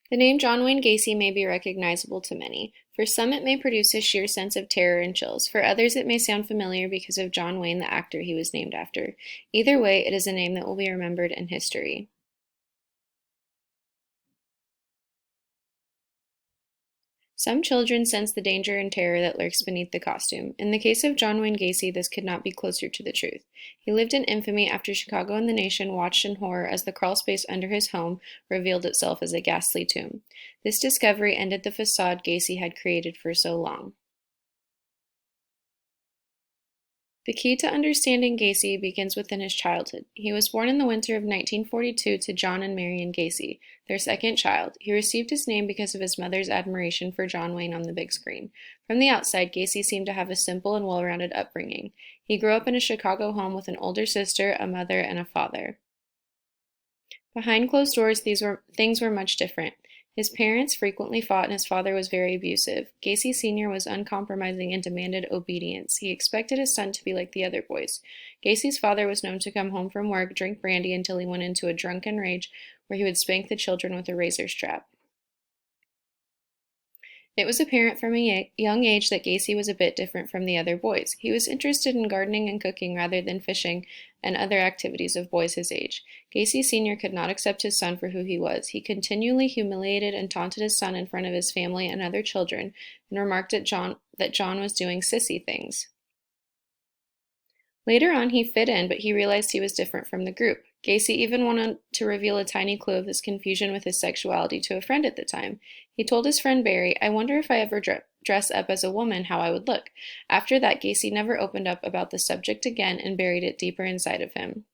The name John Wayne Gacy may be recognizable to many. For some, it may produce a sheer sense of terror and chills. For others, it may sound familiar because of John Wayne, the actor he was named after. Either way, it is a name that will be remembered in history. Some children sense the danger and terror that lurks beneath the costume. In the case of John Wayne Gacy, this could not be closer to the truth. He lived in infamy after Chicago and the nation watched in horror as the crawl space under his home revealed itself as a ghastly tomb. This discovery ended the facade Gacy had created for so long. The key to understanding Gacy begins within his childhood. He was born in the winter of 1942 to John and Marion Gacy, their second child. He received his name because of his mother's admiration for John Wayne on the big screen. From the outside, Gacy seemed to have a simple and well-rounded upbringing. He grew up in a Chicago home with an older sister, a mother, and a father. Behind closed doors, things were much different. His parents frequently fought and his father was very abusive. Gacy Sr. was uncompromising and demanded obedience. He expected his son to be like the other boys. Gacy's father was known to come home from work, drink brandy until he went into a drunken rage where he would spank the children with a razor strap. It was apparent from a young age that Gacy was a bit different from the other boys. He was interested in gardening and cooking rather than fishing and other activities of boys his age. Gacy Sr. could not accept his son for who he was. He continually humiliated and taunted his son in front of his family and other children and remarked that John was doing sissy things. Later on, he fit in, but he realized he was different from the group. Gacy even wanted to reveal a tiny clue of his confusion with his sexuality to a friend at the time. He told his friend Barry, "I wonder if I ever dress up as a woman, how I would look." After that, Gacy never opened up about the subject again and buried it deeper inside of him.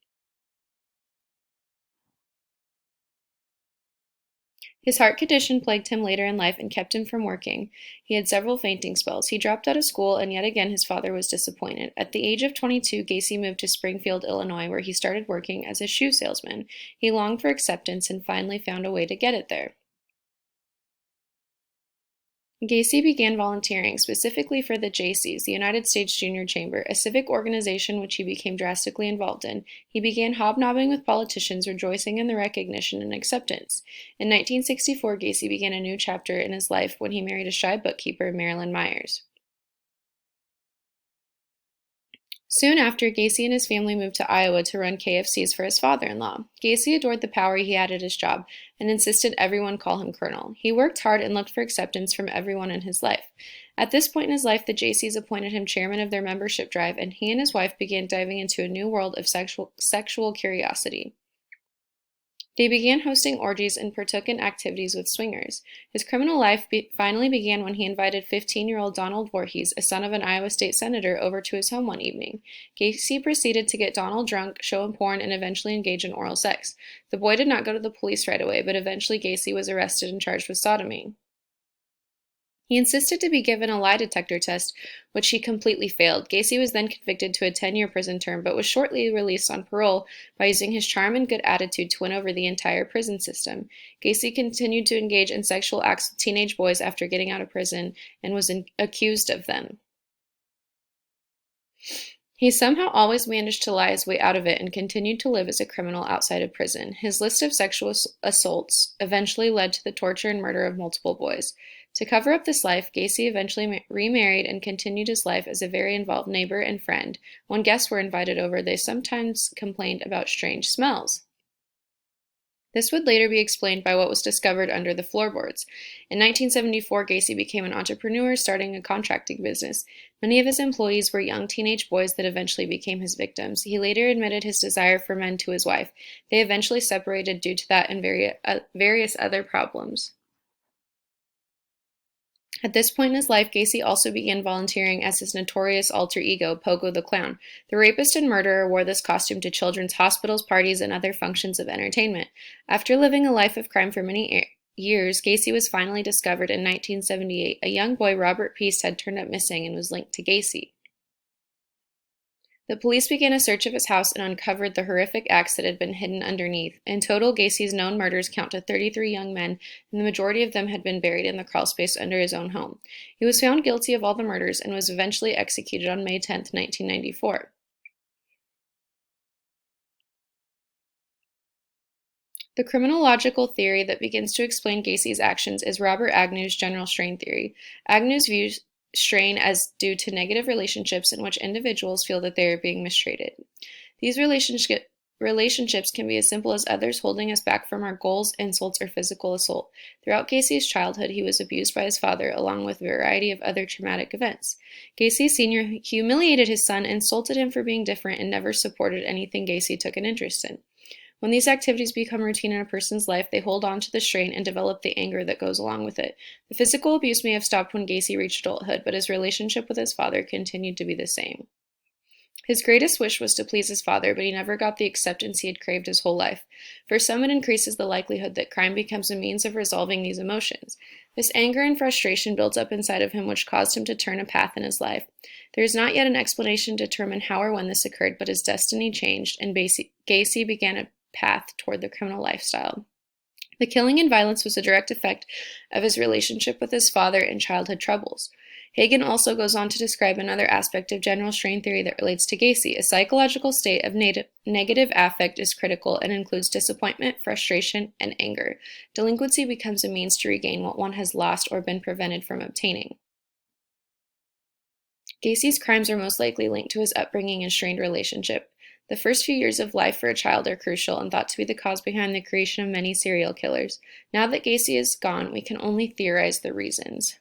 His heart condition plagued him later in life and kept him from working. He had several fainting spells. He dropped out of school, and yet again his father was disappointed. At the age of 22, Gacy moved to Springfield, Illinois, where he started working as a shoe salesman. He longed for acceptance and finally found a way to get it there. Gacy began volunteering, specifically for the Jaycees, the United States Junior Chamber, a civic organization which he became drastically involved in. He began hobnobbing with politicians, rejoicing in the recognition and acceptance. In 1964, Gacy began a new chapter in his life when he married a shy bookkeeper, Marilyn Myers. Soon after, Gacy and his family moved to Iowa to run KFCs for his father-in-law. Gacy adored the power he had at his job and insisted everyone call him Colonel. He worked hard and looked for acceptance from everyone in his life. At this point in his life, the Jaycees appointed him chairman of their membership drive, and he and his wife began diving into a new world of sexual curiosity. They began hosting orgies and partook in activities with swingers. His criminal life finally began when he invited 15-year-old Donald Voorhees, a son of an Iowa state senator, over to his home one evening. Gacy proceeded to get Donald drunk, show him porn, and eventually engage in oral sex. The boy did not go to the police right away, but eventually Gacy was arrested and charged with sodomy. He insisted to be given a lie detector test, which he completely failed. Gacy was then convicted to a 10-year prison term, but was shortly released on parole by using his charm and good attitude to win over the entire prison system. Gacy continued to engage in sexual acts with teenage boys after getting out of prison and was accused of them. He somehow always managed to lie his way out of it and continued to live as a criminal outside of prison. His list of sexual assaults eventually led to the torture and murder of multiple boys. To cover up this life, Gacy eventually remarried and continued his life as a very involved neighbor and friend. When guests were invited over, they sometimes complained about strange smells. This would later be explained by what was discovered under the floorboards. In 1974, Gacy became an entrepreneur, starting a contracting business. Many of his employees were young teenage boys that eventually became his victims. He later admitted his desire for men to his wife. They eventually separated due to that and various other problems. At this point in his life, Gacy also began volunteering as his notorious alter ego, Pogo the Clown. The rapist and murderer wore this costume to children's hospitals, parties, and other functions of entertainment. After living a life of crime for many years, Gacy was finally discovered in 1978. A young boy, Robert Peace, had turned up missing and was linked to Gacy. The police began a search of his house and uncovered the horrific acts that had been hidden underneath. In total, Gacy's known murders count to 33 young men, and the majority of them had been buried in the crawlspace under his own home. He was found guilty of all the murders and was eventually executed on May 10, 1994. The criminological theory that begins to explain Gacy's actions is Robert Agnew's general strain theory. Agnew's views strain as due to negative relationships in which individuals feel that they are being mistreated. These relationships can be as simple as others holding us back from our goals, insults, or physical assault. Throughout Gacy's childhood, he was abused by his father, along with a variety of other traumatic events. Gacy Sr. humiliated his son, insulted him for being different, and never supported anything Gacy took an interest in. When these activities become routine in a person's life, they hold on to the strain and develop the anger that goes along with it. The physical abuse may have stopped when Gacy reached adulthood, but his relationship with his father continued to be the same. His greatest wish was to please his father, but he never got the acceptance he had craved his whole life. For some, it increases the likelihood that crime becomes a means of resolving these emotions. This anger and frustration builds up inside of him, which caused him to turn a path in his life. There is not yet an explanation to determine how or when this occurred, but his destiny changed, and Gacy began a path toward the criminal lifestyle. The killing and violence was a direct effect of his relationship with his father and childhood troubles. Hagen also goes on to describe another aspect of general strain theory that relates to Gacy. A psychological state of negative affect is critical and includes disappointment, frustration, and anger. Delinquency becomes a means to regain what one has lost or been prevented from obtaining. Gacy's crimes are most likely linked to his upbringing and strained relationship. The first few years of life for a child are crucial and thought to be the cause behind the creation of many serial killers. Now that Gacy is gone, we can only theorize the reasons.